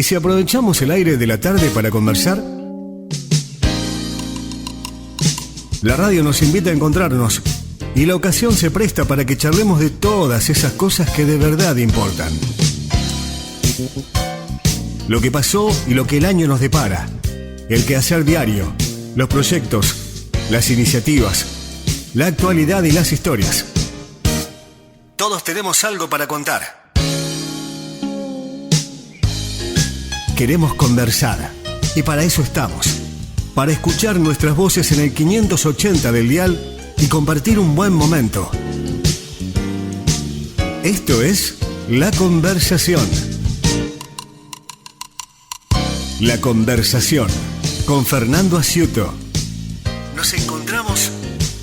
¿Y si aprovechamos el aire de la tarde para conversar? La radio nos invita a encontrarnos y la ocasión se presta para que charlemos de todas esas cosas que de verdad importan. Lo que pasó y lo que el año nos depara. El quehacer diario, los proyectos, las iniciativas, la actualidad y las historias. Todos tenemos algo para contar. Queremos conversar y para eso estamos. Para escuchar nuestras voces en el 580 del dial y compartir un buen momento. Esto es La Conversación. La Conversación con Fernando Asciuto. Nos encontramos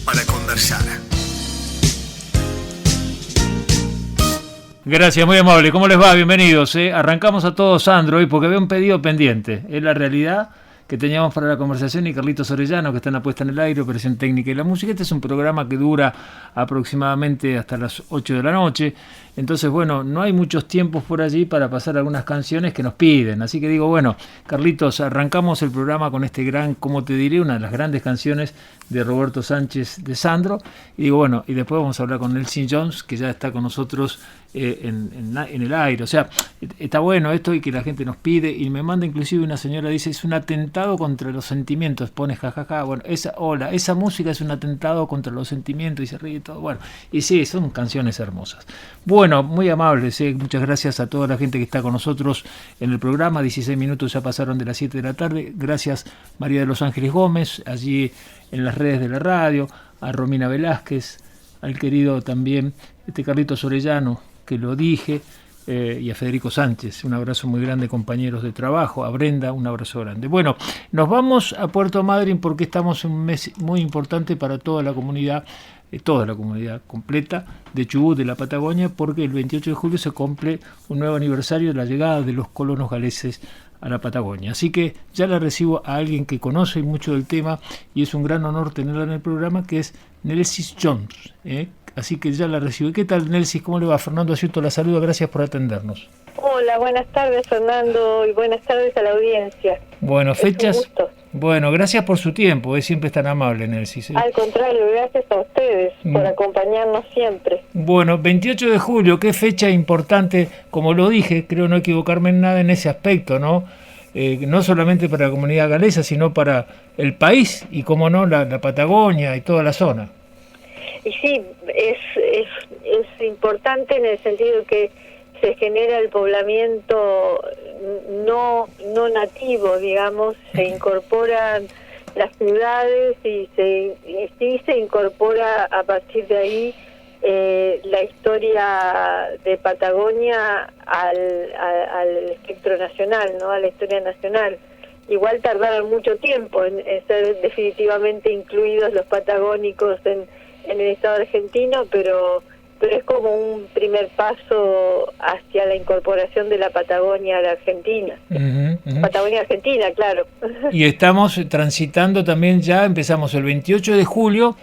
para conversar. Gracias, muy amable. ¿Cómo les va? Bienvenidos. Arrancamos a todos Android porque veo un pedido pendiente. Es la realidad que teníamos para la conversación y Carlitos Orellano, que está en la puesta en el aire, operación técnica y la música. Este es un programa que dura aproximadamente hasta las 8 de la noche. Entonces, bueno, no hay muchos tiempos por allí para pasar algunas canciones que nos piden. Así que digo, bueno, Carlitos, arrancamos el programa con este gran, como te diré, una de las grandes canciones de Roberto Sánchez de Sandro. Y digo, bueno, y después vamos a hablar con Nelson Jones, que ya está con nosotros en el aire. O sea, está bueno esto y que la gente nos pide. Y me manda inclusive una señora, dice, es un atentado contra los sentimientos. Pone jajaja, bueno, esa música es un atentado contra los sentimientos y se ríe y todo. Bueno, y sí, son canciones hermosas. Bueno, muy amables, muchas gracias a toda la gente que está con nosotros en el programa. 16 minutos ya pasaron de las 7 de la tarde. Gracias María de los Ángeles Gómez, allí en las redes de la radio, a Romina Velázquez, al querido también Carlitos Orellano, que lo dije, y a Federico Sánchez. Un abrazo muy grande, compañeros de trabajo. A Brenda, un abrazo grande. Bueno, nos vamos a Puerto Madryn porque estamos en un mes muy importante para toda la comunidad completa de Chubut, de la Patagonia, porque el 28 de julio se cumple un nuevo aniversario de la llegada de los colonos galeses a la Patagonia. Así que ya la recibo a alguien que conoce mucho del tema y es un gran honor tenerla en el programa, que es Nelson Jones. Así que ya la recibo. ¿Qué tal, Nelson? ¿Cómo le va? Fernando Asciuto la saluda. Gracias por atendernos. Hola, buenas tardes, Fernando, y buenas tardes a la audiencia. Bueno, fechas. Un gusto. Bueno, gracias por su tiempo, siempre es tan amable, Nelson. Al contrario, gracias a ustedes por acompañarnos siempre. Bueno, 28 de julio, qué fecha importante, como lo dije, creo no equivocarme en nada en ese aspecto, ¿no? No solamente para la comunidad galesa, sino para el país y, como no, la Patagonia y toda la zona. Y sí, es importante en el sentido que se genera el poblamiento no nativo, digamos, se incorporan las ciudades y sí se incorpora a partir de ahí la historia de Patagonia al espectro nacional, ¿no? A la historia nacional. Igual tardaron mucho tiempo en ser definitivamente incluidos los patagónicos en el Estado argentino, pero es como un primer paso hacia la incorporación de la Patagonia a la Argentina. Patagonia Argentina, claro. Y estamos transitando también, ya empezamos el 28 de julio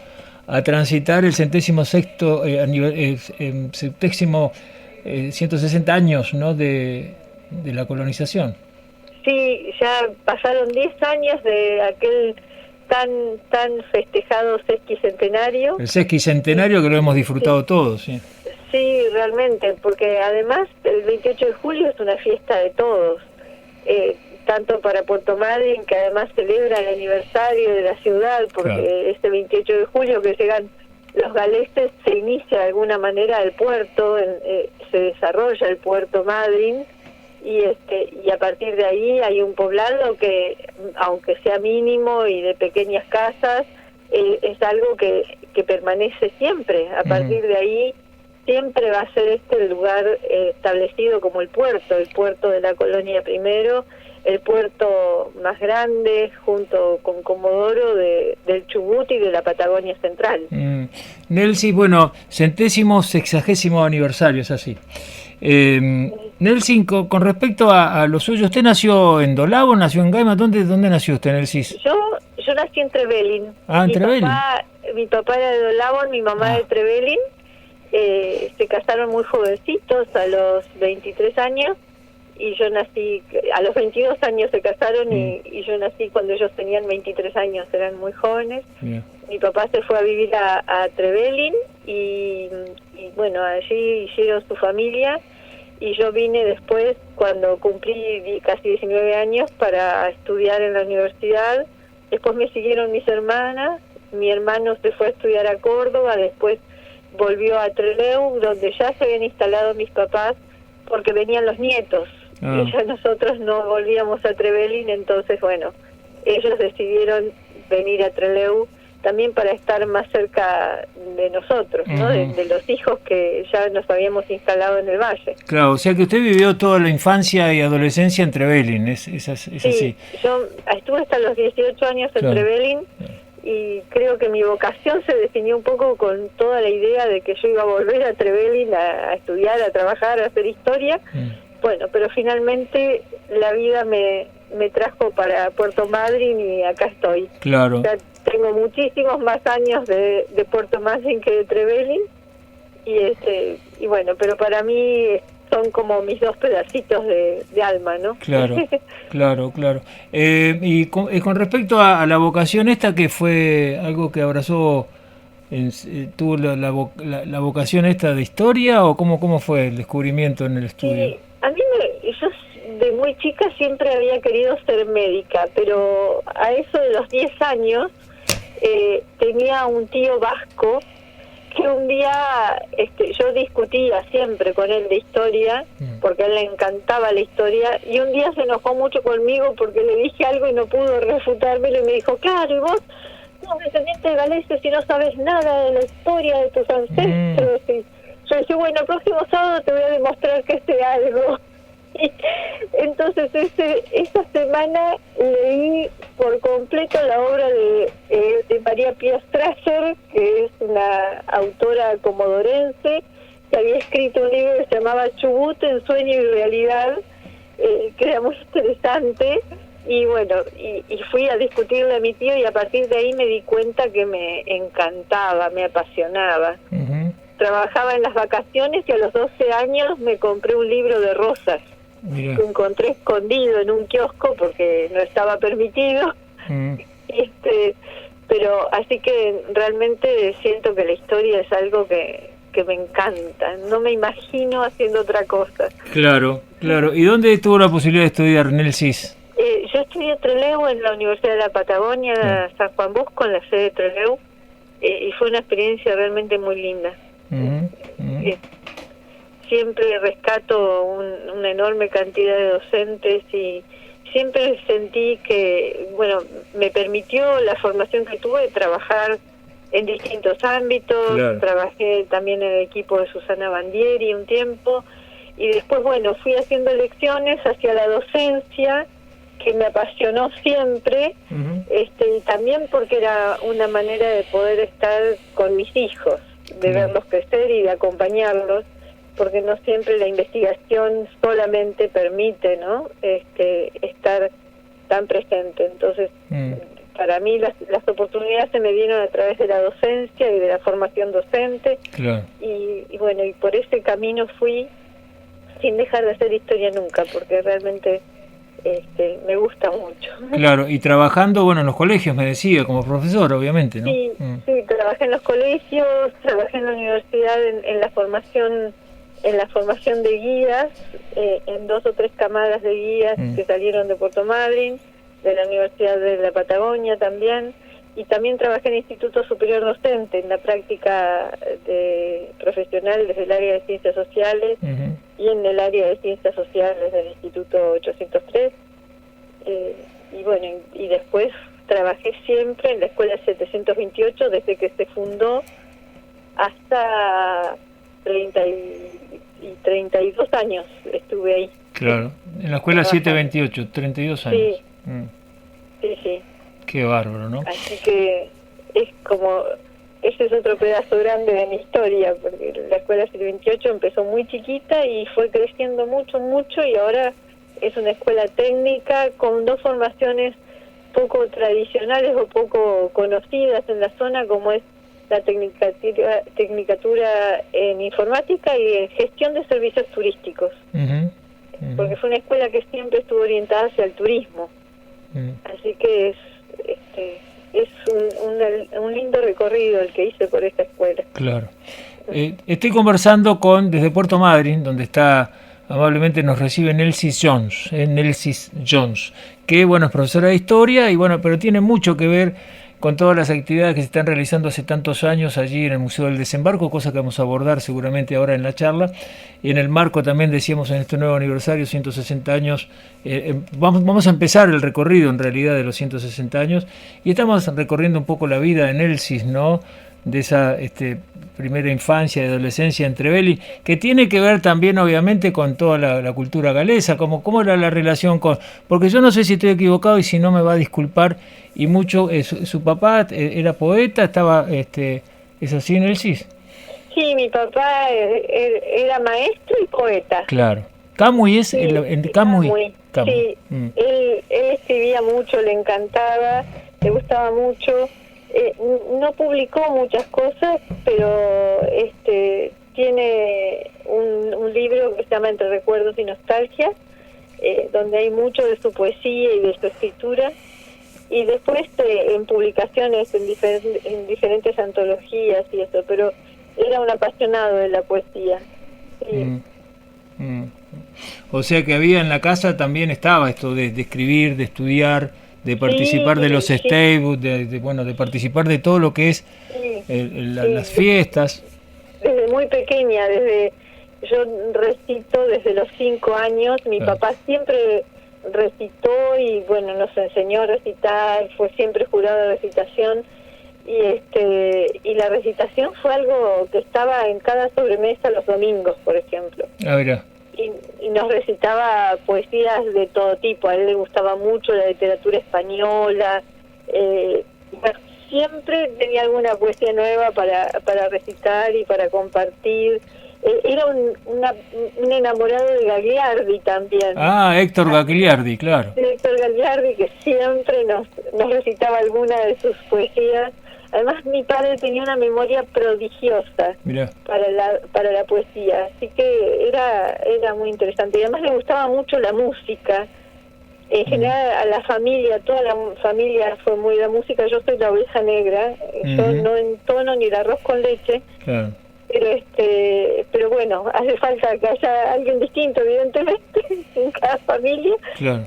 a transitar el 160 años, ¿no?, de la colonización. Sí, ya pasaron 10 años de aquel tan festejado sesquicentenario. El sesquicentenario que lo hemos disfrutado todos, sí. Sí, realmente, porque además el 28 de julio es una fiesta de todos, tanto para Puerto Madryn, que además celebra el aniversario de la ciudad, porque claro, este 28 de julio que llegan los galeses se inicia de alguna manera el puerto, se desarrolla el Puerto Madryn, y a partir de ahí hay un poblado que, aunque sea mínimo y de pequeñas casas, es algo que permanece siempre. A partir de ahí siempre va a ser el lugar establecido como el puerto de la colonia primero, el puerto más grande junto con Comodoro del Chubut y de la Patagonia Central. Nelson, bueno, 160º aniversario, es así. Nelson, con respecto a lo suyo, ¿usted nació en Dolabo, nació en Gaima? ¿Dónde nació usted, Nelson? Yo nací en Trevelin. Ah, en Trevelin. Mi papá era de Dolabo, mi mamá de Trevelin. Se casaron muy jovencitos, a los 23 años, y yo nací, a los 22 años se casaron y yo nací cuando ellos tenían 23 años, eran muy jóvenes. Mi papá se fue a vivir a Trevelin y bueno, allí hicieron su familia y yo vine después cuando cumplí casi 19 años para estudiar en la universidad. Después me siguieron mis hermanas, mi hermano se fue a estudiar a Córdoba, después volvió a Trelew, donde ya se habían instalado mis papás, porque venían los nietos, y ya nosotros no volvíamos a Trevelin, entonces bueno, ellos decidieron venir a Trelew también para estar más cerca de nosotros, ¿no? De los hijos que ya nos habíamos instalado en el valle. Claro, o sea que usted vivió toda la infancia y adolescencia en Trevelin, ¿es sí, así? Yo estuve hasta los 18 años en Trevelin, y creo que mi vocación se definió un poco con toda la idea de que yo iba a volver a Trevelin a estudiar, a trabajar, a hacer historia. Bueno, pero finalmente la vida me trajo para Puerto Madryn y acá estoy. Claro. O sea, tengo muchísimos más años de Puerto Madryn que de Trevelin, y bueno, pero para mí son como mis dos pedacitos de alma, ¿no? Claro, claro. Y con respecto a la vocación esta, que fue algo que abrazó, ¿tuvo la vocación esta de historia o cómo fue el descubrimiento en el estudio? Sí, a mí yo de muy chica siempre había querido ser médica, pero a eso de los 10 años tenía un tío vasco que un día yo discutía siempre con él de historia, porque a él le encantaba la historia, y un día se enojó mucho conmigo porque le dije algo y no pudo refutármelo, y me dijo, claro, y vos sos descendiente de galeses y no sabes nada de la historia de tus ancestros. Y yo dije, bueno, el próximo sábado te voy a demostrar que sé algo. Y entonces esa semana leí por completo la obra de María Pia Strasser, que es una autora comodorense, que había escrito un libro que se llamaba Chubut en sueño y realidad, que era muy interesante, y bueno, y fui a discutirle a mi tío, y a partir de ahí me di cuenta que me encantaba, me apasionaba. Trabajaba en las vacaciones y a los 12 años me compré un libro de rosas. Mirá. Que encontré escondido en un kiosco porque no estaba permitido. Pero así que realmente siento que la historia es algo que me encanta, no me imagino haciendo otra cosa. Claro. ¿Y dónde tuvo la posibilidad de estudiar, Nelsis? Yo estudié Trelew en la Universidad de la Patagonia, San Juan Bosco, en la sede de Trelew, y fue una experiencia realmente muy linda. Siempre rescato una enorme cantidad de docentes, y siempre sentí que, bueno, me permitió la formación que tuve de trabajar en distintos ámbitos. Claro. Trabajé también en el equipo de Susana Bandieri un tiempo, y después, bueno, fui haciendo elecciones hacia la docencia, que me apasionó siempre, y también porque era una manera de poder estar con mis hijos, de verlos crecer y de acompañarlos, porque no siempre la investigación solamente permite, ¿no? Estar tan presente. Entonces, para mí las oportunidades se me dieron a través de la docencia y de la formación docente. Claro. Y bueno, y por ese camino fui sin dejar de hacer historia nunca, porque realmente me gusta mucho. Claro, y trabajando, bueno, en los colegios, me decía, como profesor, obviamente, ¿no? Sí, trabajé en los colegios, trabajé en la universidad en la formación de guías, en 2 o 3 camadas de guías que salieron de Puerto Madryn, de la Universidad de la Patagonia también, y también trabajé en Instituto Superior Docente, en la práctica profesional desde el área de Ciencias Sociales y en el área de Ciencias Sociales del Instituto 803. Y bueno, y después trabajé siempre en la Escuela 728 desde que se fundó hasta 32 años estuve ahí. Claro, en la Escuela 728, 32 años. Sí. Qué bárbaro, ¿no? Así que es como, ese es otro pedazo grande de mi historia, porque la Escuela 728 empezó muy chiquita y fue creciendo mucho, y ahora es una escuela técnica con 2 formaciones poco tradicionales o poco conocidas en la zona, como es la tecnicatura en informática y en gestión de servicios turísticos. porque fue una escuela que siempre estuvo orientada hacia el turismo. Así que es un lindo recorrido el que hice por esta escuela. Claro. Estoy conversando desde Puerto Madryn, donde está amablemente nos recibe Nelsis Jones, que bueno, es profesora de historia y bueno, pero tiene mucho que ver con todas las actividades que se están realizando hace tantos años allí en el Museo del Desembarco, cosa que vamos a abordar seguramente ahora en la charla. Y en el marco también decíamos en este nuevo aniversario, 160 años, vamos a empezar el recorrido en realidad de los 160 años y estamos recorriendo un poco la vida de Nelsis, ¿no? De esa primera infancia y adolescencia en Trevelin, que tiene que ver también obviamente con toda la cultura galesa, cómo era la relación porque yo no sé si estoy equivocado y si no me va a disculpar, y mucho, su papá era poeta, ¿es así, Nelsis? Sí, mi papá era maestro y poeta. Claro. Camuy es... Sí, Camuy. Sí, él escribía mucho, le encantaba, le gustaba mucho. No publicó muchas cosas, pero tiene un libro que se llama Entre Recuerdos y Nostalgia, donde hay mucho de su poesía y de su escritura, y después en publicaciones en diferentes antologías y eso, pero era un apasionado de la poesía. Sí. O sea que había en la casa también estaba esto de escribir, de estudiar, de participar de los stables, de participar de todo lo que es las fiestas. Desde muy pequeña, yo recito desde los 5 años, mi papá siempre recitó y bueno, nos enseñó a recitar, fue siempre jurado de recitación y la recitación fue algo que estaba en cada sobremesa los domingos, por ejemplo. A ver. Y nos recitaba poesías de todo tipo. A él le gustaba mucho la literatura española. Siempre tenía alguna poesía nueva para recitar y para compartir. Era un enamorado de Gagliardi también. Héctor Gagliardi, claro. Héctor Gagliardi, que siempre nos recitaba alguna de sus poesías. Además, mi padre tenía una memoria prodigiosa para la poesía, así que era muy interesante. Y además le gustaba mucho la música. En general, a la familia, toda la familia fue muy de la música. Yo soy la oveja negra, yo no entono ni el arroz con leche. Claro. Pero bueno, hace falta que haya alguien distinto, evidentemente, en cada familia. Claro.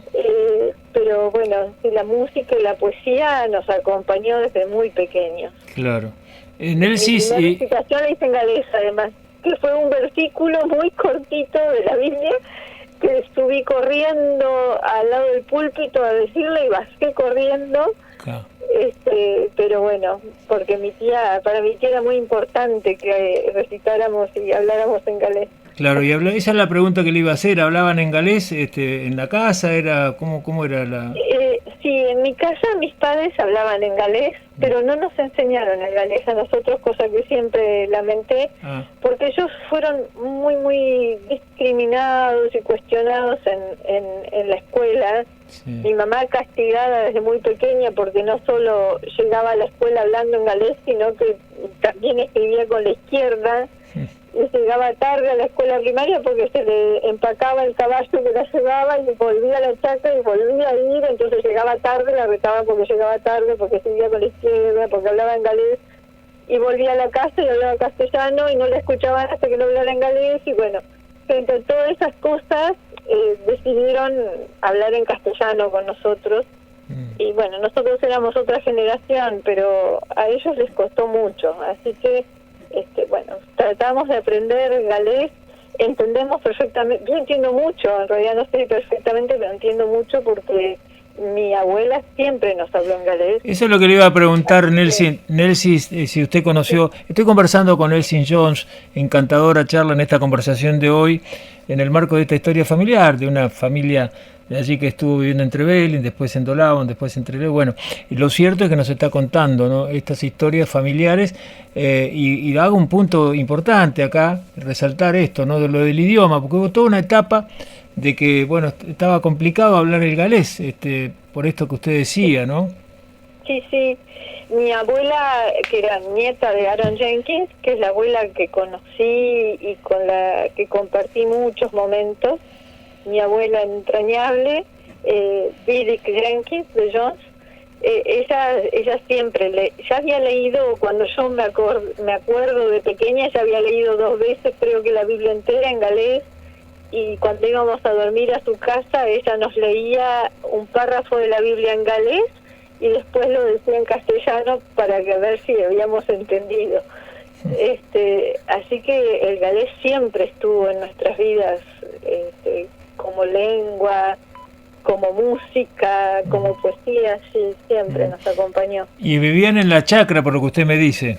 Pero bueno, la música y la poesía nos acompañó desde muy pequeños. Claro. Nelsis, la recitación la hice en galés, además, que fue un versículo muy cortito de la Biblia, que subí corriendo al lado del púlpito a decirle y bajé corriendo. Claro. Pero bueno, porque para mi tía era muy importante que recitáramos y habláramos en galés. Claro, y esa es la pregunta que le iba a hacer. ¿Hablaban en galés en la casa? ¿Cómo era la...? Sí, en mi casa mis padres hablaban en galés, pero no nos enseñaron el galés a nosotros, cosa que siempre lamenté, porque ellos fueron muy, muy discriminados y cuestionados en la escuela. Sí. Mi mamá castigada desde muy pequeña porque no solo llegaba a la escuela hablando en galés, sino que también escribía con la izquierda. Y llegaba tarde a la escuela primaria porque se le empacaba el caballo que la llevaba y volvía a la chaca y volvía a ir, entonces llegaba tarde, la retaba porque llegaba tarde, porque escribía con la izquierda, porque hablaba en galés, y volvía a la casa y hablaba castellano y no la escuchaban hasta que no hablara en galés. Y bueno, entre todas esas cosas decidieron hablar en castellano con nosotros. Y bueno, nosotros éramos otra generación, pero a ellos les costó mucho, así que bueno, tratamos de aprender galés, entendemos perfectamente, yo entiendo mucho, en realidad no sé perfectamente, pero entiendo mucho porque mi abuela siempre nos habló en galés. Eso es lo que le iba a preguntar, Nelsis, si usted conoció, estoy conversando con Nelsis Jones, encantadora charla en esta conversación de hoy, en el marco de esta historia familiar, de una familia de allí que estuvo viviendo en Trevelin, después en Dolavan, después en Trelew. Bueno, y lo cierto es que nos está contando, ¿no?, estas historias familiares, y hago un punto importante acá, resaltar esto, ¿no?, de lo del idioma, porque hubo toda una etapa de que, bueno, estaba complicado hablar el galés, por esto que usted decía, ¿no? Sí, sí. Mi abuela, que era nieta de Aaron Jenkins, que es la abuela que conocí y con la que compartí muchos momentos, mi abuela entrañable, Biddy Jenkins de Jones. Ella siempre ya había leído, cuando yo me acuerdo de pequeña, ya había leído 2 veces, creo que la Biblia entera en galés, y cuando íbamos a dormir a su casa, ella nos leía un párrafo de la Biblia en galés y después lo decía en castellano para ver si habíamos entendido. Así que el galés siempre estuvo en nuestras vidas, como lengua, como música, como poesía, sí, siempre nos acompañó. ¿Y vivían en la chacra, por lo que usted me dice?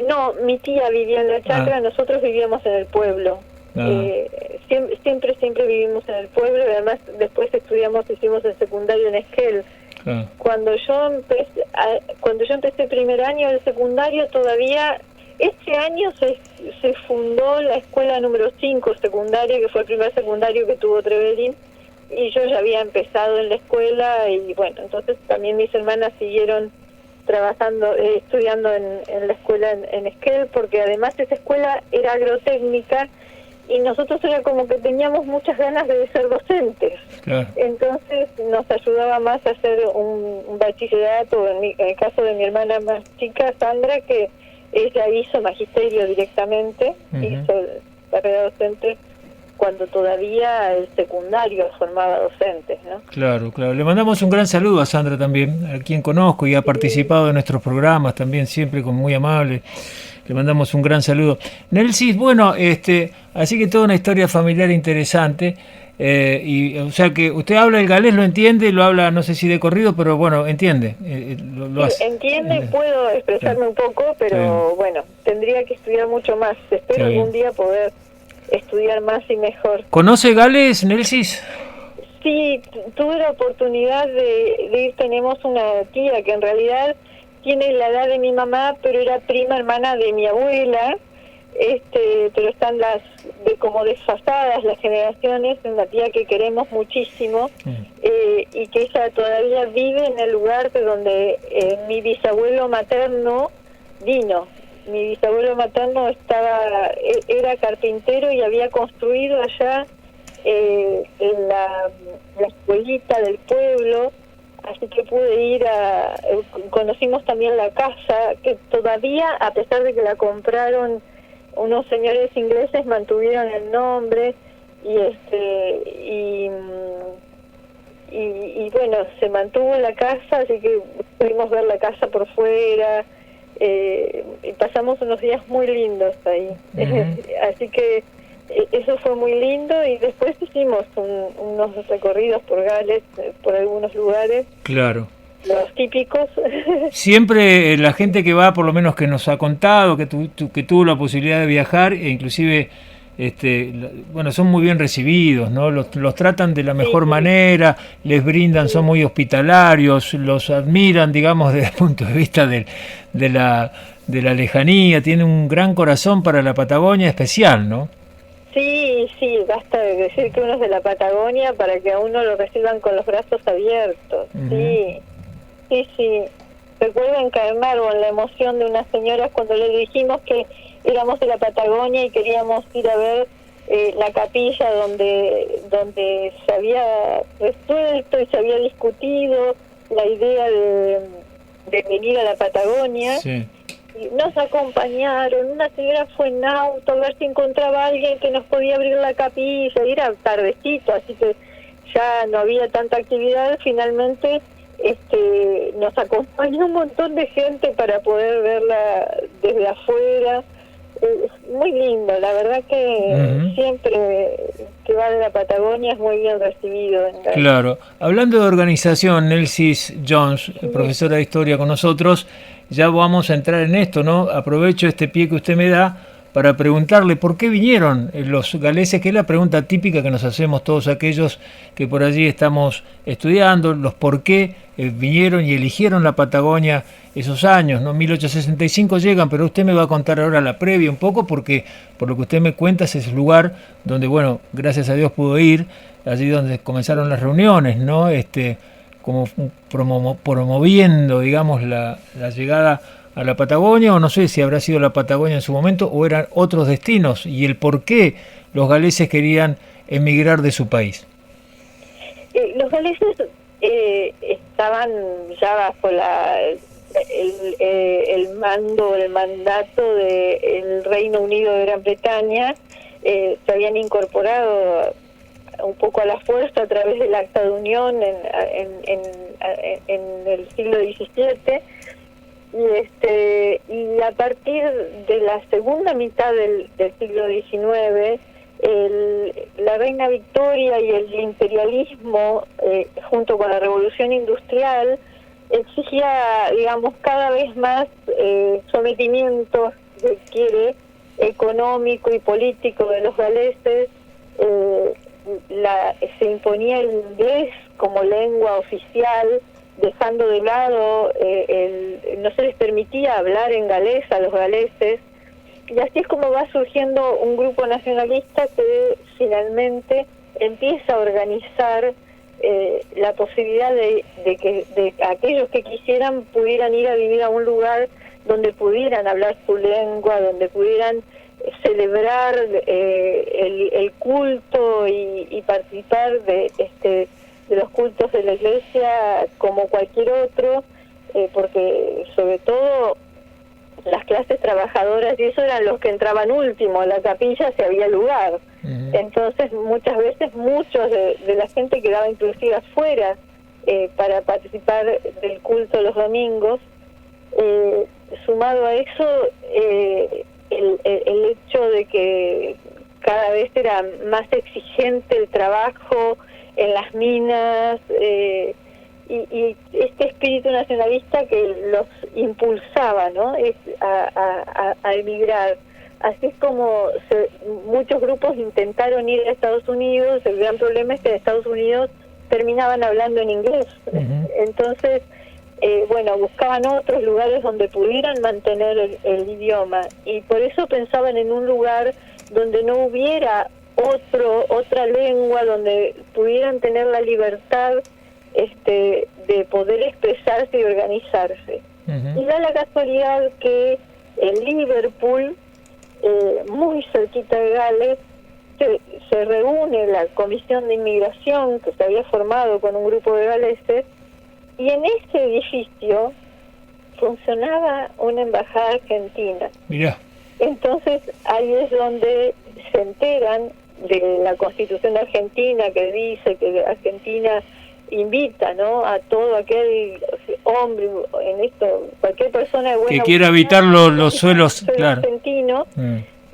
No, mi tía vivía en la chacra, nosotros vivíamos en el pueblo. Siempre vivimos en el pueblo, y además después hicimos el secundario en Esquel. Cuando yo empecé primer año del secundario, todavía este año se fundó la escuela número 5 secundaria, que fue el primer secundario que tuvo Trevelin, y yo ya había empezado en la escuela, y bueno, entonces también mis hermanas siguieron trabajando, estudiando en la escuela en Esquel, porque además esa escuela era agrotécnica y nosotros era como que teníamos muchas ganas de ser docentes. Claro. Entonces nos ayudaba más a hacer un bachillerato, en el caso de mi hermana más chica, Sandra, que ella hizo magisterio directamente, hizo carrera docente cuando todavía el secundario formaba docentes, ¿no? Claro. Le mandamos un gran saludo a Sandra también, a quien conozco y ha participado en nuestros programas también, siempre como muy amable. Le mandamos un gran saludo. Nelsis, bueno, así que toda una historia familiar interesante. Y o sea que usted habla el galés, lo entiende, lo habla, no sé si de corrido, pero bueno, entiende. Lo hace. Entiende, puedo expresarme un poco, pero bueno, tendría que estudiar mucho más. Espero algún día poder estudiar más y mejor. ¿Conoce galés, Nelsis? Sí, tuve la oportunidad de ir. Tenemos una tía que en realidad tiene la edad de mi mamá, pero era prima hermana de mi abuela, pero están como desfasadas las generaciones. Es una tía que queremos muchísimo, y que ella todavía vive en el lugar de donde mi bisabuelo materno vino. Mi bisabuelo materno era carpintero y había construido allá en la escuelita del pueblo, así que pude ir conocimos también la casa, que todavía, a pesar de que la compraron unos señores ingleses, mantuvieron el nombre, y bueno, se mantuvo la casa, así que pudimos ver la casa por fuera, y pasamos unos días muy lindos ahí. Así que eso fue muy lindo, y después hicimos unos recorridos por Gales, por algunos lugares. Claro. Los típicos. Siempre la gente que va, por lo menos que nos ha contado, que tuvo la posibilidad de viajar, e inclusive bueno, son muy bien recibidos, ¿no? Los tratan de la mejor manera, les brindan, son muy hospitalarios, los admiran, digamos, desde el punto de vista de la lejanía, tienen un gran corazón para la Patagonia especial, ¿no? Sí, basta de decir que uno es de la Patagonia para que a uno lo reciban con los brazos abiertos. Sí. Recuerdo en Caernarvon la emoción de unas señoras cuando les dijimos que éramos de la Patagonia y queríamos ir a ver la capilla donde se había resuelto y se había discutido la idea de venir a la Patagonia. Sí. Nos acompañaron, una señora fue en auto a ver si encontraba a alguien que nos podía abrir la capilla, y era tardecito, así que ya no había tanta actividad. Finalmente nos acompañó un montón de gente para poder verla desde afuera. Muy lindo, la verdad que siempre que va de la Patagonia es muy bien recibido. Claro, hablando de organización, Nelsis Jones, profesora de historia con nosotros, ya vamos a entrar en esto, ¿no? Aprovecho este pie que usted me da para preguntarle por qué vinieron los galeses, que es la pregunta típica que nos hacemos todos aquellos que por allí estamos estudiando, los por qué vinieron y eligieron la Patagonia esos años, ¿no? 1865 llegan, pero usted me va a contar ahora la previa un poco, porque por lo que usted me cuenta es ese lugar donde, bueno, gracias a Dios pudo ir, allí donde comenzaron las reuniones, ¿no? Como promoviendo, digamos, la llegada a la Patagonia, o no sé si habrá sido la Patagonia en su momento o eran otros destinos, y el por qué los galeses querían emigrar de su país. Los galeses estaban ya bajo el mandato del Reino Unido de Gran Bretaña. Se habían incorporado un poco a la fuerza a través del Acta de Unión en el siglo XVII, y a partir de la segunda mitad del siglo XIX, la reina Victoria y el imperialismo, junto con la Revolución Industrial, exigía, digamos, cada vez más sometimiento, si quiere, económico y político de los galeses. Se imponía el inglés como lengua oficial, dejando de lado, no se les permitía hablar en galés a los galeses, y así es como va surgiendo un grupo nacionalista que finalmente empieza a organizar la posibilidad de que aquellos que quisieran pudieran ir a vivir a un lugar donde pudieran hablar su lengua, donde pudieran celebrar el culto y participar de los cultos de la iglesia como cualquier otro, porque sobre todo las clases trabajadoras y eso eran los que entraban último a la capilla si había lugar. Entonces muchas veces muchos de la gente quedaba inclusive afuera para participar del culto los domingos. Sumado a eso, el hecho de que cada vez era más exigente el trabajo en las minas, y este espíritu nacionalista que los impulsaba, ¿no?, a emigrar. Así es como muchos grupos intentaron ir a Estados Unidos. El gran problema es que en Estados Unidos terminaban hablando en inglés. Entonces, buscaban otros lugares donde pudieran mantener el idioma, y por eso pensaban en un lugar donde no hubiera otra lengua, donde pudieran tener la libertad de poder expresarse y organizarse. Y da la casualidad que en Liverpool, muy cerquita de Gales, se reúne la Comisión de Inmigración que se había formado con un grupo de galeses, y en ese edificio funcionaba una embajada argentina. Mirá. Entonces ahí es donde se enteran de la Constitución argentina, que dice que Argentina invita, ¿no?, a todo aquel hombre, en esto, cualquier persona de buena que quiera habitar los suelos, claro, argentino.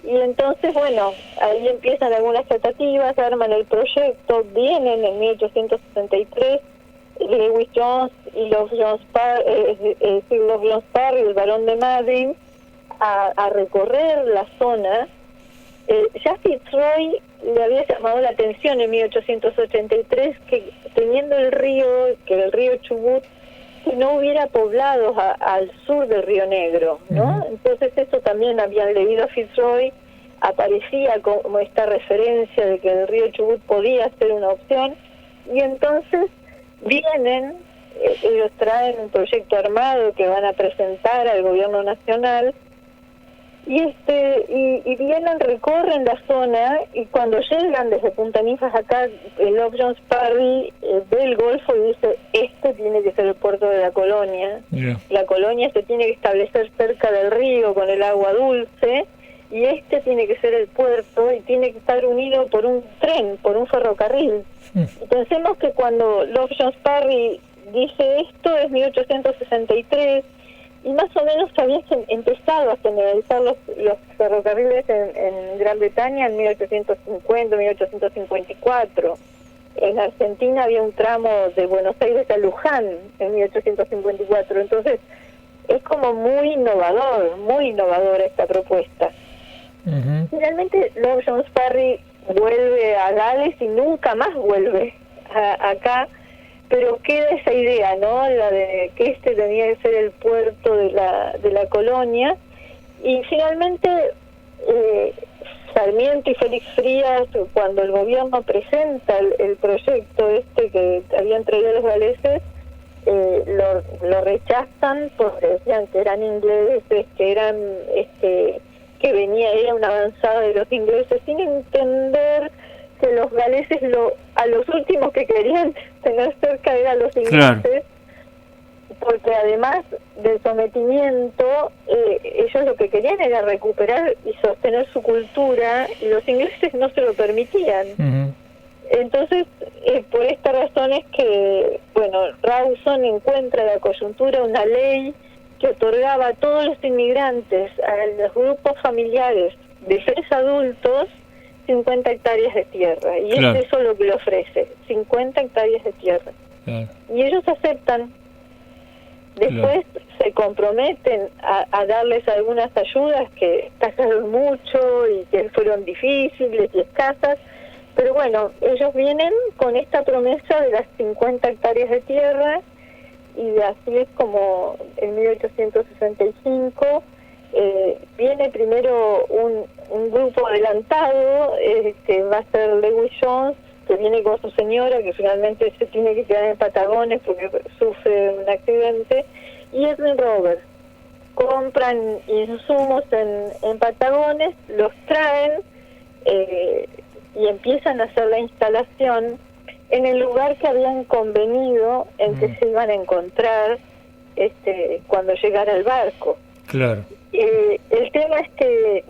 Y entonces, ahí empiezan algunas tratativas, arman el proyecto, vienen en 1863 Lewis Jones y Love Jones Parry, el barón de Madrid, a recorrer la zona. Ya Fitzroy le había llamado la atención en 1883 que teniendo el río Chubut, que no hubiera poblados al sur del Río Negro, ¿no? Entonces eso también habían leído a Fitzroy, aparecía como esta referencia de que el río Chubut podía ser una opción, y entonces vienen, ellos traen un proyecto armado que van a presentar al gobierno nacional, y vienen, recorren la zona, y cuando llegan desde Punta Ninfas acá, Love Jones Parry ve el Golfo y dice: tiene que ser el puerto de la colonia. La colonia se tiene que establecer cerca del río con el agua dulce, y tiene que ser el puerto, y tiene que estar unido por un tren, por un ferrocarril. Y pensemos que cuando Love Jones Parry dice esto es 1863, y más o menos se había empezado a generalizar los ferrocarriles en Gran Bretaña en 1850, 1854. En Argentina había un tramo de Buenos Aires a Luján en 1854. Entonces es como muy innovadora esta propuesta. Finalmente Love Jones Parry vuelve a Gales y nunca más vuelve acá, pero queda esa idea, ¿no?, la de que tenía que ser el puerto de la colonia. Y finalmente Sarmiento y Félix Frías, cuando el gobierno presenta el proyecto que habían traído los galeses, lo rechazan porque decían que eran ingleses, que eran era una avanzada de los ingleses, sin entender que los galeses, a los últimos que querían tener cerca eran los ingleses, Claro. porque además del sometimiento, ellos lo que querían era recuperar y sostener su cultura, y los ingleses no se lo permitían. Ujú. Entonces, por esta razón es que, bueno, Rawson encuentra la coyuntura una ley que otorgaba a todos los inmigrantes, a los grupos familiares de 3 adultos, 50 hectáreas de tierra. Y Claro. es eso lo que le ofrece, 50 hectáreas de tierra. Claro. Y ellos aceptan. Después se comprometen a darles algunas ayudas que tardaron mucho y que fueron difíciles y escasas, pero bueno, ellos vienen con esta promesa de las 50 hectáreas de tierra, y así es como en 1865 viene primero un grupo adelantado, que va a ser Lewis Jones, que viene con su señora, que finalmente se tiene que quedar en Patagones porque sufre un accidente, y Edwin Roberts. Compran insumos en Patagones, los traen y empiezan a hacer la instalación en el lugar que habían convenido en que se iban a encontrar cuando llegara el barco. Claro. El tema es que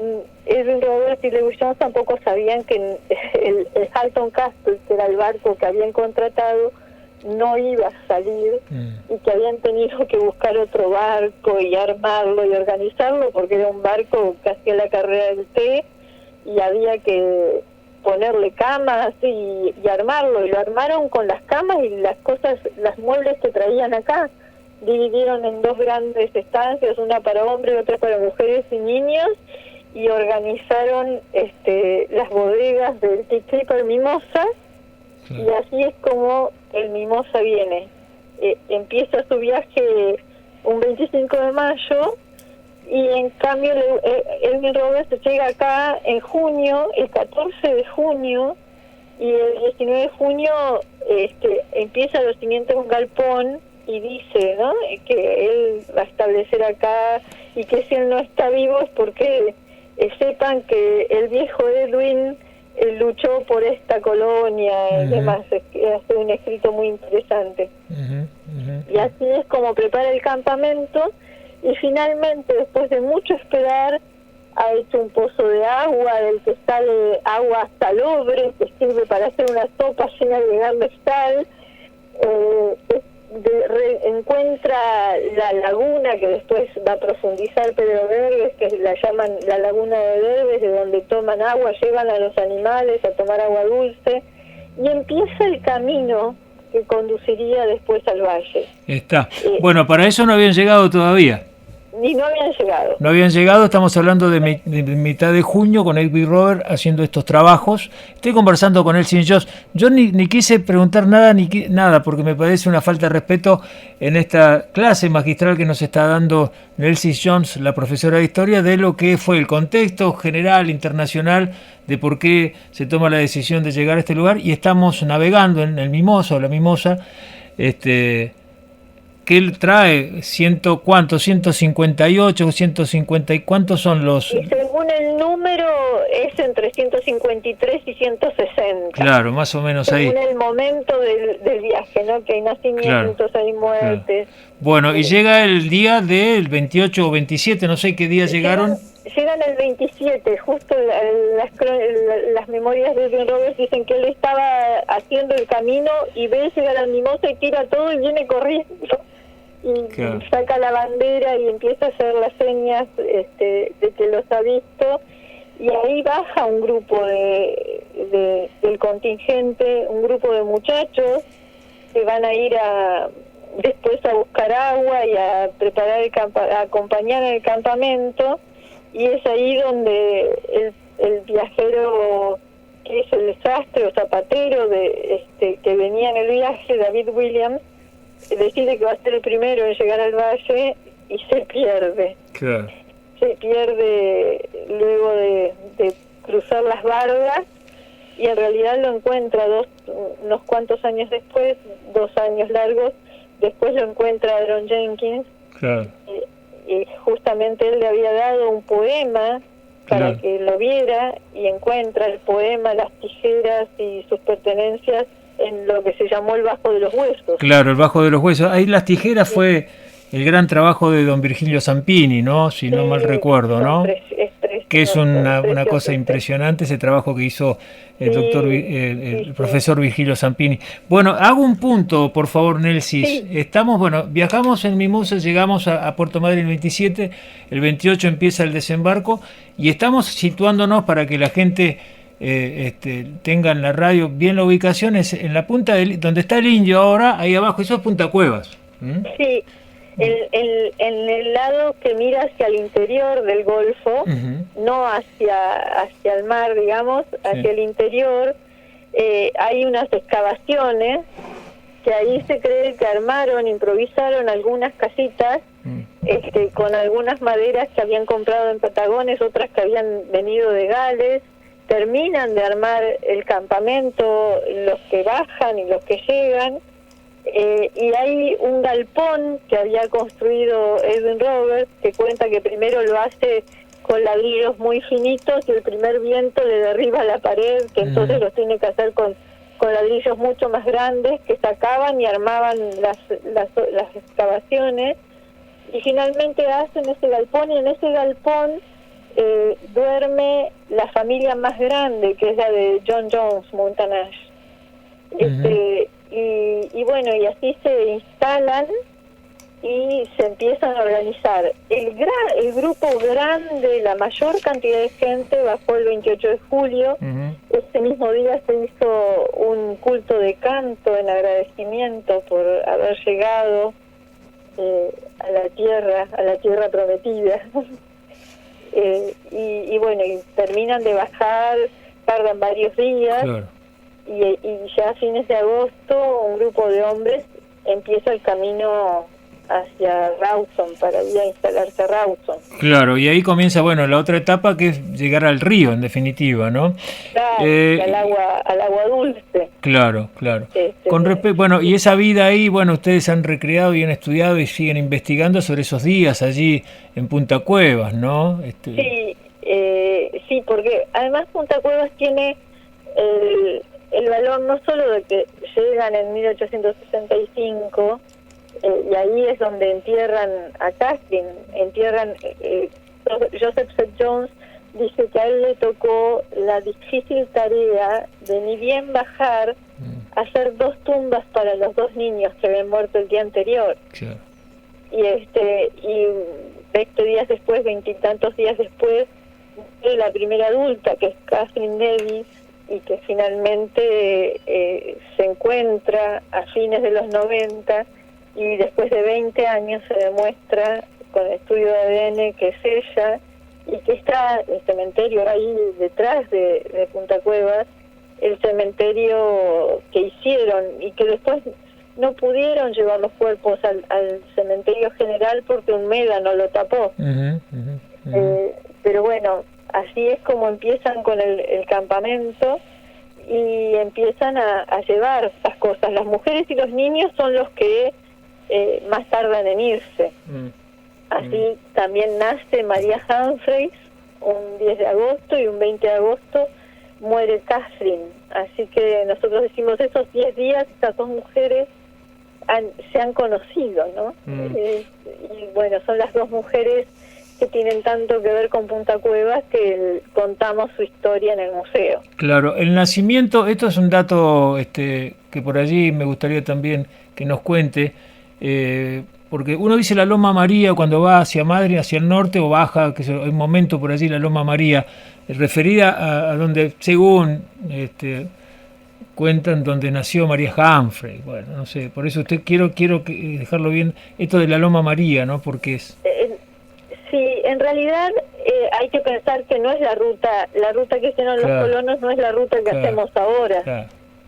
Edwin Roberts y Lewis Jones tampoco sabían que el Halton Castle, que era el barco que habían contratado, no iba a salir, y que habían tenido que buscar otro barco y armarlo y organizarlo, porque era un barco que hacía la carrera del té y había que ponerle camas y armarlo, y lo armaron con las camas y las cosas, las muebles que traían acá. Dividieron en 2 grandes estancias, una para hombres, otra para mujeres y niños, y organizaron las bodegas del Tea Clipper Mimosa, y así es como el Mimosa viene. Empieza su viaje un 25 de mayo, y en cambio Edwin Roberts llega acá en junio, el 14 de junio, y el 19 de junio empieza los cimientos de un galpón, y dice, ¿no?, que él va a establecer acá, y que si él no está vivo es porque sepan que el viejo Edwin luchó por esta colonia y demás. Hace un escrito muy interesante. Y así es como prepara el campamento, y finalmente, después de mucho esperar, ha hecho un pozo de agua del que sale agua salobre, que sirve para hacer una sopa llena de agregarle sal. Encuentra la laguna que después va a profundizar Pedro Derbez, que la llaman la laguna de Derbez, de donde toman agua, llevan a los animales a tomar agua dulce, y empieza el camino que conduciría después al valle. Está. Bueno, para eso no habían llegado todavía. Ni no habían llegado. No habían llegado, estamos hablando de mitad de junio con Edwin Roberts haciendo estos trabajos. Estoy conversando con Elsie Jones. Yo ni quise preguntar nada, porque me parece una falta de respeto en esta clase magistral que nos está dando Elsie Jones, la profesora de historia, de lo que fue el contexto general, internacional, de por qué se toma la decisión de llegar a este lugar, y estamos navegando en el Mimosa o la Mimosa, que él trae 158, 150, ¿y cuántos son los? Y según el número es entre 153 y 160. Claro, más o menos ahí. Según el momento del viaje, ¿no? Que hay nacimientos, hay muertes. Claro. Bueno, y llega el día del 28 o 27, no sé qué día llegaron. Llegan el 27, justo las memorias de Edwin Roberts dicen que él estaba haciendo el camino y ve llegar al Mimosa y tira todo y viene corriendo. Y saca la bandera y empieza a hacer las señas de que los ha visto, y ahí baja un grupo del contingente, un grupo de muchachos que van a ir después a buscar agua y a preparar a acompañar en el campamento, y es ahí donde el viajero, que es el sastre o zapatero que venía en el viaje, David Williams, decide que va a ser el primero en llegar al valle y se pierde. Claro. Se pierde luego de cruzar las bardas, y en realidad lo encuentra unos cuantos años después, 2 años largos después, lo encuentra Aaron Jenkins. Claro. Y justamente él le había dado un poema para Claro. que lo viera, y encuentra el poema, las tijeras y sus pertenencias en lo que se llamó el Bajo de los Huesos. Claro, el Bajo de los Huesos. Ahí Las Tijeras fue el gran trabajo de don Virgilio Zampini, ¿no? Si no mal recuerdo, ¿no? Que es una cosa impresionante ese trabajo que hizo el doctor, el profesor Virgilio Zampini. Bueno, hago un punto, por favor, Nelsis. Sí. Estamos, viajamos en Mimosas, llegamos a Puerto Madryn el 27, el 28 empieza el desembarco y estamos situándonos para que la gente tenga en la radio bien la ubicación, es en la punta donde está el Indio ahora, ahí abajo, eso es Punta Cuevas. Sí. En el lado que mira hacia el interior del Golfo, no hacia el mar, digamos, hacia el interior, hay unas excavaciones que ahí se cree que improvisaron algunas casitas con algunas maderas que habían comprado en Patagones, otras que habían venido de Gales. Terminan de armar el campamento, los que bajan y los que llegan. Y hay un galpón que había construido Edwin Roberts, que cuenta que primero lo hace con ladrillos muy finitos y el primer viento le derriba la pared, que entonces los tiene que hacer con ladrillos mucho más grandes, que sacaban y armaban las excavaciones, y finalmente hacen ese galpón, y en ese galpón duerme la familia más grande, que es la de John Jones Mountain Ash. Y bueno, y así se instalan y se empiezan a organizar. El grupo grande, la mayor cantidad de gente bajó el 28 de julio. Ese mismo día se hizo un culto de canto en agradecimiento por haber llegado a la tierra prometida. Y bueno, y terminan de bajar, tardan varios días. Claro. Y ya a fines de agosto un grupo de hombres empieza el camino hacia Rawson para ir a instalarse a Rawson. Claro, y ahí comienza, la otra etapa, que es llegar al río, en definitiva, ¿no? Claro, al agua dulce. Claro. Con respecto, y esa vida ahí, ustedes han recreado y han estudiado y siguen investigando sobre esos días allí en Punta Cuevas, ¿no? Sí, porque además Punta Cuevas tiene el valor no solo de que llegan en 1865, y ahí es donde entierran a Catherine, Joseph St. Jones dice que a él le tocó la difícil tarea de ni bien bajar, hacer 2 tumbas para los 2 niños que habían muerto el día anterior. Claro. Y 20 días después, 20 y tantos días después, la primera adulta, que es Catherine Davis, y que finalmente se encuentra a fines de los 90, y después de 20 años se demuestra con el estudio de ADN que es ella, y que está el cementerio ahí detrás de Punta Cuevas, el cementerio que hicieron, y que después no pudieron llevar los cuerpos al cementerio general porque un médano lo tapó. Pero bueno, así es como empiezan con el campamento, y empiezan a llevar las cosas. Las mujeres y los niños son los que más tardan en irse. Así también nace María Humphreys un 10 de agosto, y un 20 de agosto muere Catherine. Así que nosotros decimos, esos 10 días estas 2 mujeres se han conocido, ¿no? Y bueno, son las 2 mujeres que tienen tanto que ver con Punta Cuevas que contamos su historia en el museo. Claro, el nacimiento, esto es un dato que por allí me gustaría también que nos cuente, porque uno dice la Loma María cuando va hacia Madrid, hacia el norte, o baja, que hay un momento por allí, la Loma María, referida a donde, según cuentan, donde nació María Humphrey. Bueno, no sé, por eso quiero dejarlo bien, esto de la Loma María, ¿no? Porque es... Sí, en realidad hay que pensar que no es la ruta que hicieron los colonos, no es la ruta que hacemos ahora,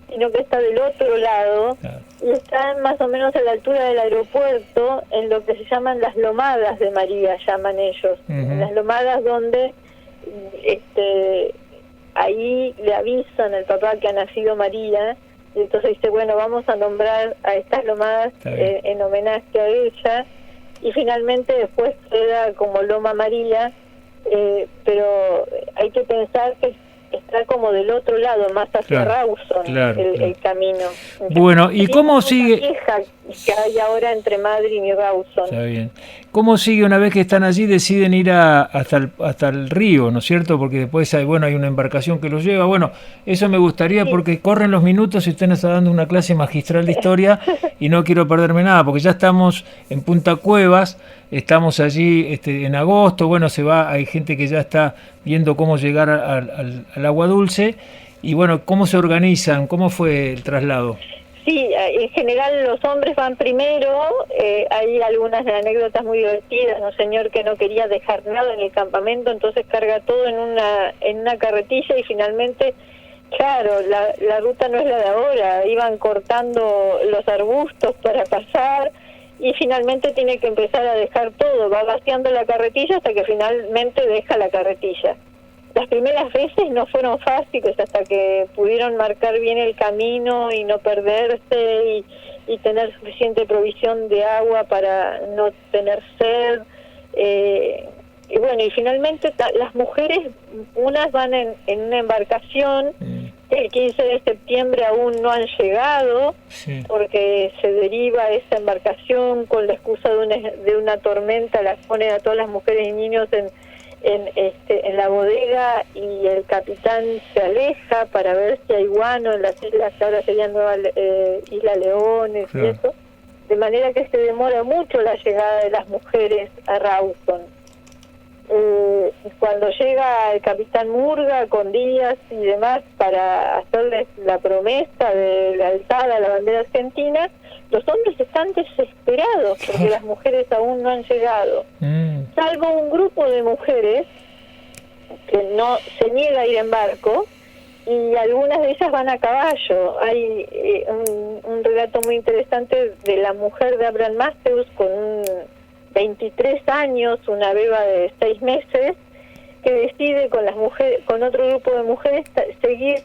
sino que está del otro lado, y está más o menos a la altura del aeropuerto, en lo que se llaman las lomadas de María, llaman ellos, las lomadas donde ahí le avisan al papá que ha nacido María, y entonces dice, bueno, vamos a nombrar a estas lomadas en homenaje a ella. Y finalmente después queda como Loma María, pero hay que pensar que está como del otro lado, más hacia Rawson, el camino. Bueno, ¿y cómo sigue? Queja que hay ahora entre Madryn y Rawson. Está bien. ¿Cómo sigue una vez que están allí? Deciden ir hasta el río, ¿no es cierto? Porque después hay una embarcación que los lleva. Bueno, eso me gustaría porque corren los minutos y usted nos está dando una clase magistral de historia y no quiero perderme nada, porque ya estamos en Punta Cuevas, estamos allí en agosto, bueno, hay gente que ya está viendo cómo llegar al Agua Dulce y bueno, ¿cómo se organizan? ¿Cómo fue el traslado? Sí, en general los hombres van primero, hay algunas anécdotas muy divertidas, un señor que no quería dejar nada en el campamento, entonces carga todo en una carretilla y finalmente, claro, la ruta no es la de ahora, iban cortando los arbustos para pasar y finalmente tiene que empezar a dejar todo, va vaciando la carretilla hasta que finalmente deja la carretilla. Las primeras veces no fueron fáciles hasta que pudieron marcar bien el camino y no perderse y tener suficiente provisión de agua para no tener sed. Y bueno, y finalmente las mujeres, unas van en una embarcación, el 15 de septiembre aún no han llegado, porque se deriva esa embarcación con la excusa de una tormenta, las ponen a todas las mujeres y niños en la bodega y el capitán se aleja para ver si hay guano en las islas que ahora serían Isla Leones y eso, de manera que se demora mucho la llegada de las mujeres a Rawson. Cuando llega el capitán Murga con Díaz y demás para hacerles la promesa de lealtad a la bandera argentina, los hombres están desesperados porque las mujeres aún no han llegado, salvo un grupo de mujeres que no se niega a ir en barco y algunas de ellas van a caballo. Hay un relato muy interesante de la mujer de Abraham Matthews con 23 años, una beba de 6 meses, que decide con otro grupo de mujeres seguir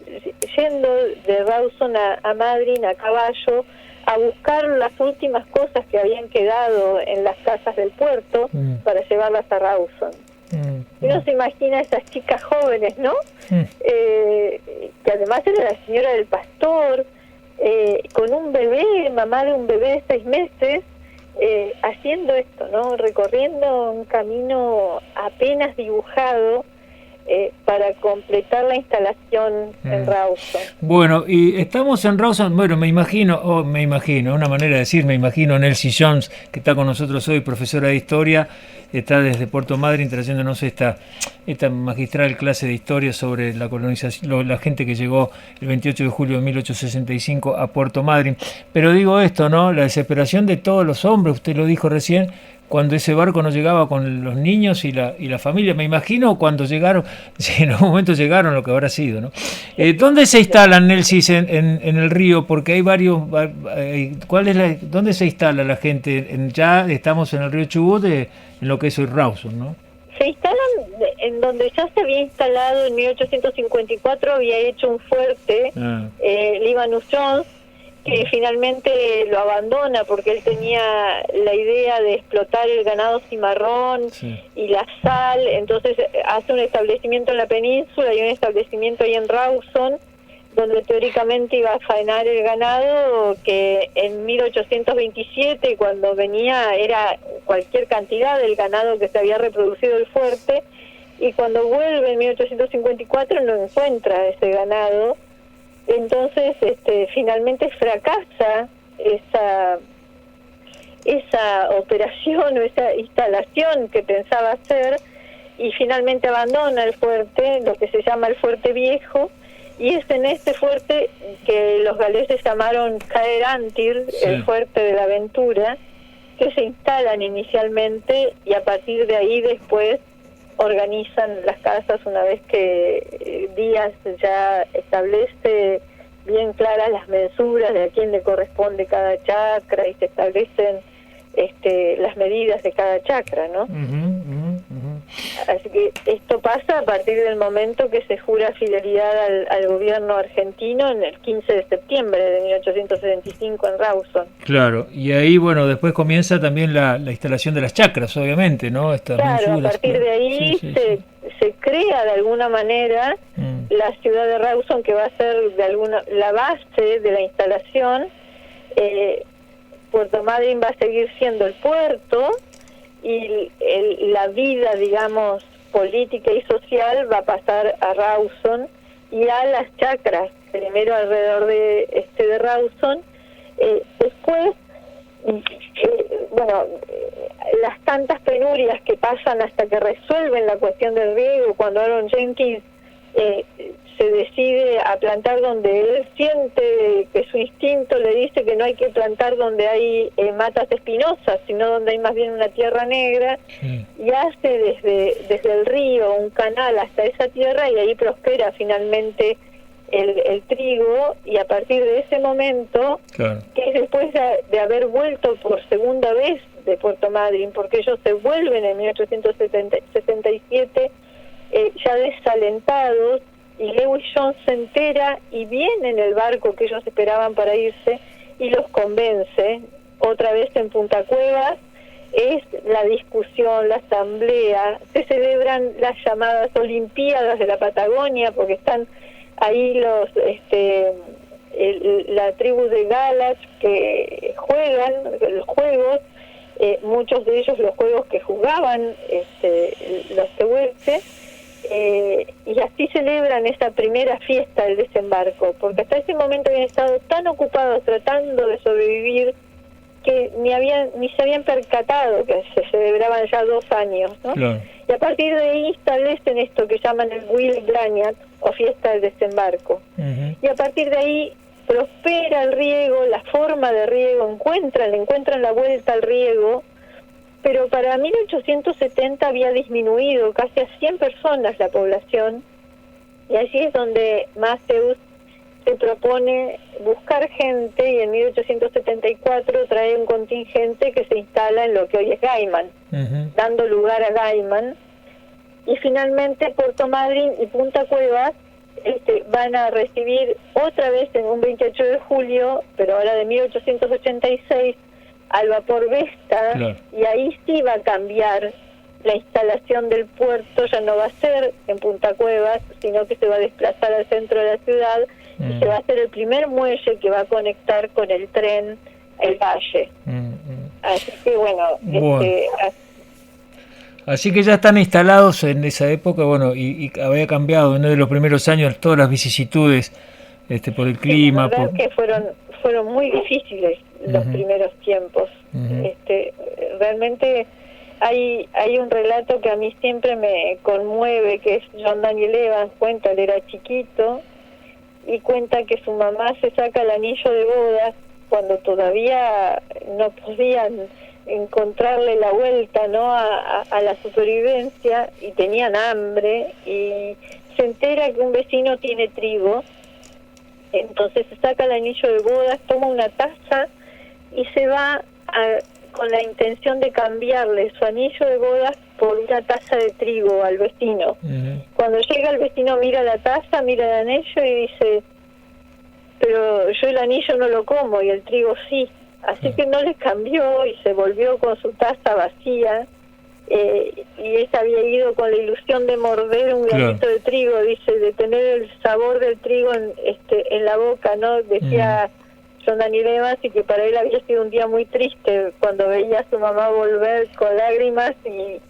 yendo de Rawson a Madryn a caballo a buscar las últimas cosas que habían quedado en las casas del puerto para llevarlas a Rawson. Uno se imagina a esas chicas jóvenes, ¿no? Que además era la señora del pastor, con un bebé, mamá de un bebé de 6 meses, haciendo esto, ¿no? Recorriendo un camino apenas dibujado para completar la instalación en Rawson. Bueno, y estamos en Rawson, bueno, me imagino, una manera de decir, me imagino Nelsie Jones, que está con nosotros hoy, profesora de historia, está desde Puerto Madryn trayéndonos esta magistral clase de historia sobre la colonización, la gente que llegó el 28 de julio de 1865 a Puerto Madryn. Pero digo esto, ¿no? La desesperación de todos los hombres, usted lo dijo recién, cuando ese barco no llegaba con los niños y la familia. Me imagino cuando llegaron, si en algún momento llegaron, lo que habrá sido, ¿no? ¿Dónde se instalan, Nelsis, en el río? Porque hay varios... ¿Dónde se instala la gente? Ya estamos en el río Chubut, en lo que es hoy Rawson, ¿no? Se instalan en donde ya se había instalado en 1854, había hecho un fuerte, Libanus Jones, que finalmente lo abandona porque él tenía la idea de explotar el ganado cimarrón y la sal, entonces hace un establecimiento en la península y un establecimiento ahí en Rawson, donde teóricamente iba a faenar el ganado, que en 1827, cuando venía, era cualquier cantidad del ganado que se había reproducido el fuerte, y cuando vuelve en 1854 no encuentra ese ganado. Entonces finalmente fracasa esa operación o esa instalación que pensaba hacer y finalmente abandona el fuerte, lo que se llama el Fuerte Viejo, y es en este fuerte que los galeses llamaron Caer Antir, el fuerte de la aventura, que se instalan inicialmente y a partir de ahí después organizan las casas una vez que Díaz ya establece bien claras las mensuras de a quién le corresponde cada chacra y se establecen las medidas de cada chacra, ¿no? Así que esto pasa a partir del momento que se jura fidelidad al gobierno argentino en el 15 de septiembre de 1875 en Rawson. Claro, y ahí, bueno, después comienza también la instalación de las chacras, obviamente, ¿no? Estas claro, mensuras, a partir de ahí se crea de alguna manera la ciudad de Rawson, que va a ser la base de la instalación. Puerto Madryn va a seguir siendo el puerto, y la vida, digamos, política y social va a pasar a Rawson y a las chacras, primero alrededor de Rawson, después, las tantas penurias que pasan hasta que resuelven la cuestión del riego, cuando Aaron Jenkins se decide a plantar donde él siente que su instinto le dice que no hay que plantar donde hay matas espinosas, sino donde hay más bien una tierra negra, y hace desde el río un canal hasta esa tierra, y ahí prospera finalmente el trigo, y a partir de ese momento, claro, que es después de haber vuelto por segunda vez de Puerto Madryn, porque ellos se vuelven en 1877 ya desalentados, y Lewis Jones se entera y viene en el barco que ellos esperaban para irse y los convence. Otra vez en Punta Cuevas es la discusión, la asamblea, se celebran las llamadas Olimpiadas de la Patagonia, porque están ahí la tribu de Galas que juegan los juegos, muchos de ellos los juegos que jugaban los tehuelches. Y así celebran esa primera fiesta del desembarco, porque hasta ese momento habían estado tan ocupados tratando de sobrevivir que ni se habían percatado que se celebraban ya 2 años, ¿no? Claro. Y a partir de ahí establecen esto que llaman el Will Glaniat, o fiesta del desembarco. Y a partir de ahí prospera el riego, la forma de riego, encuentran la vuelta al riego. Pero para 1870 había disminuido casi a 100 personas la población, y allí es donde Matthews se propone buscar gente, y en 1874 trae un contingente que se instala en lo que hoy es Gaiman, dando lugar a Gaiman, y finalmente Puerto Madryn y Punta Cuevas van a recibir otra vez en un 28 de julio, pero ahora de 1886, al vapor Vesta, claro, y ahí sí va a cambiar la instalación del puerto, ya no va a ser en Punta Cuevas, sino que se va a desplazar al centro de la ciudad, y se va a hacer el primer muelle que va a conectar con el tren El Valle. Así que bueno. Así que ya están instalados en esa época, bueno, y había cambiado, en uno de los primeros años, todas las vicisitudes por el clima. La verdad que fueron muy difíciles los primeros tiempos. Realmente hay un relato que a mí siempre me conmueve, que es John Daniel Evans. Cuenta, él era chiquito, y cuenta que su mamá se saca el anillo de bodas cuando todavía no podían encontrarle la vuelta, ¿no?, a la supervivencia, y tenían hambre, y se entera que un vecino tiene trigo. Entonces se saca el anillo de bodas, toma una taza y se va con la intención de cambiarle su anillo de bodas por una taza de trigo al vecino. Cuando llega el vecino, mira la taza, mira el anillo y dice: pero yo el anillo no lo como y el trigo sí. Así que no le cambió y se volvió con su taza vacía. Y ella había ido con la ilusión de morder un granito de trigo, dice, de tener el sabor del trigo en la boca, ¿no? Decía John Daniel Evans, y que para él había sido un día muy triste cuando veía a su mamá volver con lágrimas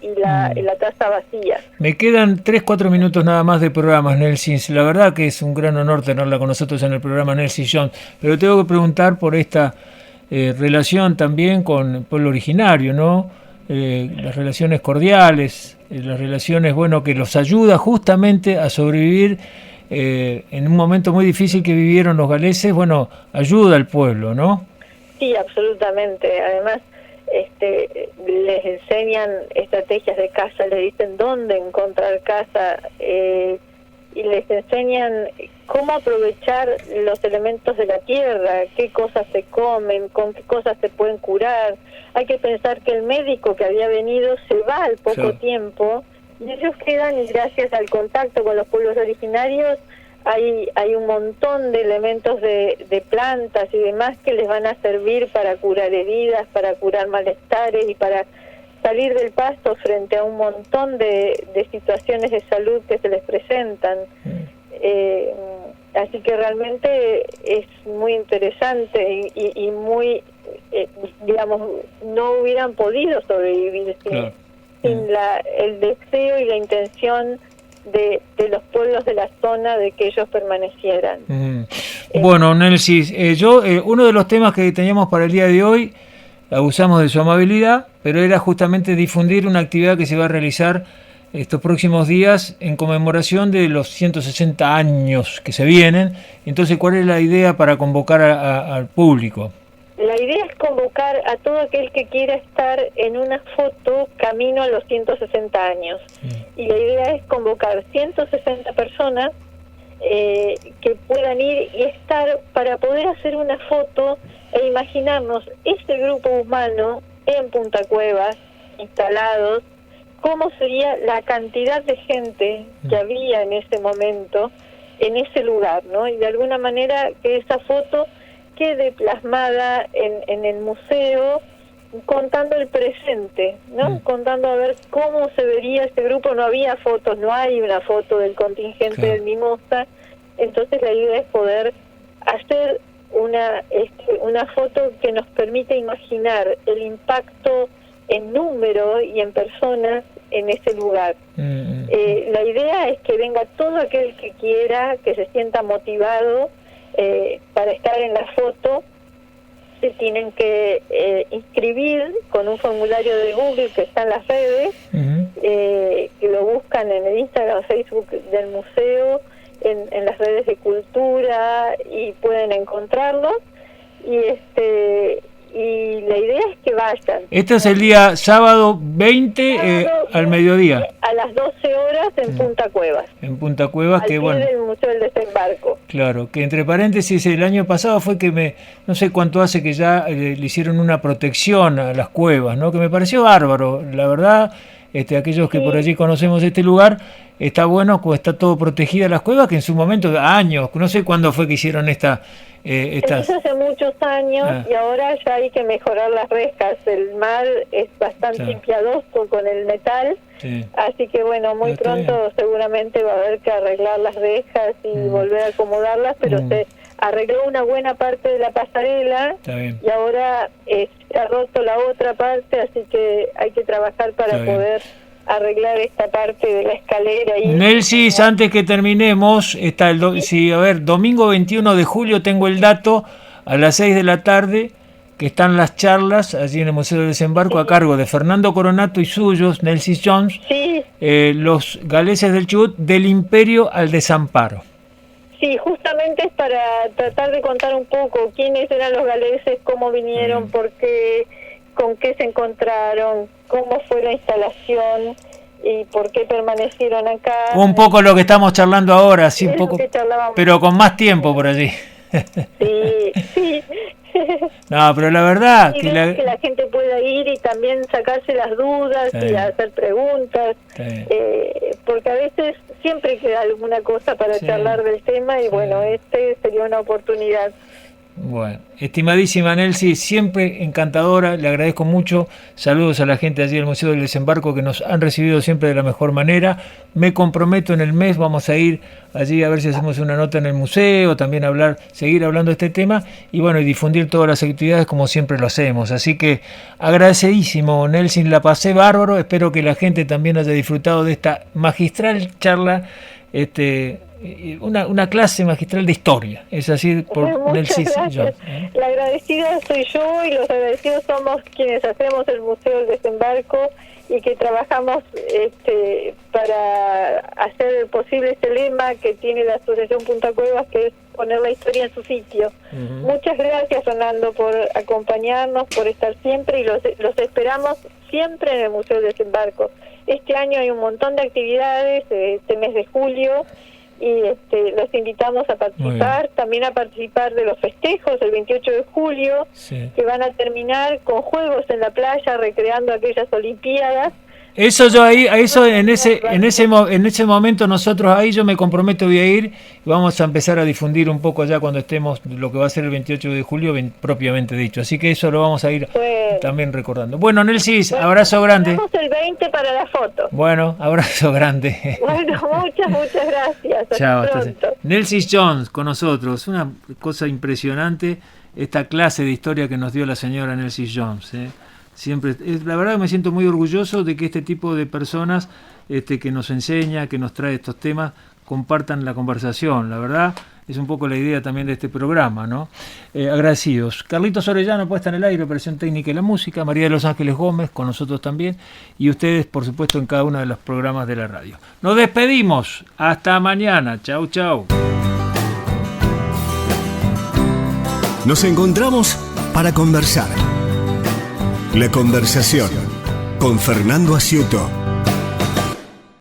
y la taza vacía. Me quedan 3-4 minutos nada más de programas, Nelson. La verdad que es un gran honor tenerla con nosotros en el programa, Nelson Jones, pero tengo que preguntar por esta relación también con el pueblo originario, ¿no? Las relaciones cordiales, las relaciones, bueno, que los ayuda justamente a sobrevivir en un momento muy difícil que vivieron los galeses. Bueno, ayuda al pueblo, ¿no? Sí, absolutamente. Además, les enseñan estrategias de caza, les dicen dónde encontrar caza, y les enseñan cómo aprovechar los elementos de la tierra, qué cosas se comen, con qué cosas se pueden curar. Hay que pensar que el médico que había venido se va al poco tiempo, Y ellos quedan, y gracias al contacto con los pueblos originarios, hay un montón de elementos de plantas y demás que les van a servir para curar heridas, para curar malestares y para salir del pasto frente a un montón de situaciones de salud que se les presentan. Así que realmente es muy interesante y muy, digamos, no hubieran podido sobrevivir sin el deseo y la intención de los pueblos de la zona de que ellos permanecieran. Bueno, Nelcy, uno de los temas que teníamos para el día de hoy, abusamos de su amabilidad, pero era justamente difundir una actividad que se va a realizar estos próximos días en conmemoración de los 160 años que se vienen. Entonces, ¿cuál es la idea para convocar al público? La idea es convocar a todo aquel que quiera estar en una foto camino a los 160 años. Y la idea es convocar 160 personas que puedan ir y estar para poder hacer una foto e imaginarnos ese grupo humano en Punta Cuevas, instalados, cómo sería la cantidad de gente que había en ese momento, en ese lugar, ¿no? Y de alguna manera que esa foto quede plasmada en el museo, contando el presente, ¿no? Contando a ver cómo se vería ese grupo. No había fotos, no hay una foto del contingente del Mimosa. Entonces la idea es poder hacer una foto que nos permita imaginar el impacto en número y en personas en ese lugar. La idea es que venga todo aquel que quiera, que se sienta motivado para estar en la foto. Se tienen que inscribir con un formulario de Google que está en las redes, que lo buscan en el Instagram, Facebook del museo, en las redes de cultura, y pueden encontrarlo. Y la idea es que vayan. Este es el día sábado 20 al mediodía. A las 12 horas en Punta Cuevas. En Punta Cuevas, al que pie bueno. del Museo del Desembarco. Claro, que entre paréntesis el año pasado fue que no sé cuánto hace que ya le hicieron una protección a las cuevas, ¿no? Que me pareció bárbaro, la verdad. Aquellos que por allí conocemos este lugar, está bueno, pues está todo protegida las cuevas, que en su momento, años, no sé cuándo fue que hicieron estas... Eso hace muchos años y ahora ya hay que mejorar las rejas. El mar es bastante impiadoso con el metal, así que bueno, muy pronto seguramente va a haber que arreglar las rejas y volver a acomodarlas, pero se arregló una buena parte de la pasarela y ahora se ha roto la otra parte, así que hay que trabajar para poder arreglar esta parte de la escalera. Nelcy, antes que terminemos, está domingo 21 de julio tengo el dato, a las 6 de la tarde, que están las charlas allí en el Museo del Desembarco a cargo de Fernando Coronato y suyos, Nelcy Jones, los galeses del Chubut, del Imperio al Desamparo. Sí, justamente es para tratar de contar un poco quiénes eran los galeses, cómo vinieron, por qué, con qué se encontraron, cómo fue la instalación y por qué permanecieron acá. Un poco lo que estamos charlando ahora, sí, un poco, pero con más tiempo por allí. Sí. No, pero la verdad que la gente pueda ir y también sacarse las dudas y hacer preguntas, porque a veces siempre queda alguna cosa para charlar del tema y bueno, sería una oportunidad. Bueno, estimadísima Nelcy, siempre encantadora, le agradezco mucho. Saludos a la gente allí del Museo del Desembarco que nos han recibido siempre de la mejor manera. Me comprometo en el mes, vamos a ir allí a ver si hacemos una nota en el museo, también seguir hablando de este tema y bueno, y difundir todas las actividades como siempre lo hacemos. Así que agradecidísimo, Nelcy, la pasé bárbaro, espero que la gente también haya disfrutado de esta magistral charla, una clase magistral de historia, es así por Nelcy Jones. La agradecida soy yo y los agradecidos somos quienes hacemos el Museo del Desembarco y que trabajamos para hacer posible este lema que tiene la Asociación Punta Cuevas, que es poner la historia en su sitio. Muchas gracias, Fernando, por acompañarnos, por estar siempre y los esperamos siempre en el Museo del Desembarco. Este año hay un montón de actividades, este mes de julio, y los invitamos a participar, también a participar de los festejos el 28 de julio, que van a terminar con juegos en la playa, recreando aquellas Olimpiadas, Eso yo ahí, a eso en ese momento nosotros ahí yo me comprometo, voy a ir y vamos a empezar a difundir un poco ya cuando estemos lo que va a ser el 28 de julio propiamente dicho. Así que eso lo vamos a ir también recordando. Bueno, Nelsis, abrazo grande. Vamos el 20 para la foto. Bueno, abrazo grande. Bueno, muchas gracias. Chao. Nelsis Jones con nosotros. Una cosa impresionante esta clase de historia que nos dio la señora Nelsis Jones. Siempre, la verdad que me siento muy orgulloso de que este tipo de personas que nos enseña, que nos trae estos temas, compartan la conversación. La verdad es un poco la idea también de este programa, ¿no? Agradecidos. Carlitos Orellano, puesta en el aire, operación técnica y la música. María de los Ángeles Gómez, con nosotros también. Y ustedes, por supuesto, en cada uno de los programas de la radio. Nos despedimos. Hasta mañana. Chau, chau. Nos encontramos para conversar. La conversación con Fernando Asiuto.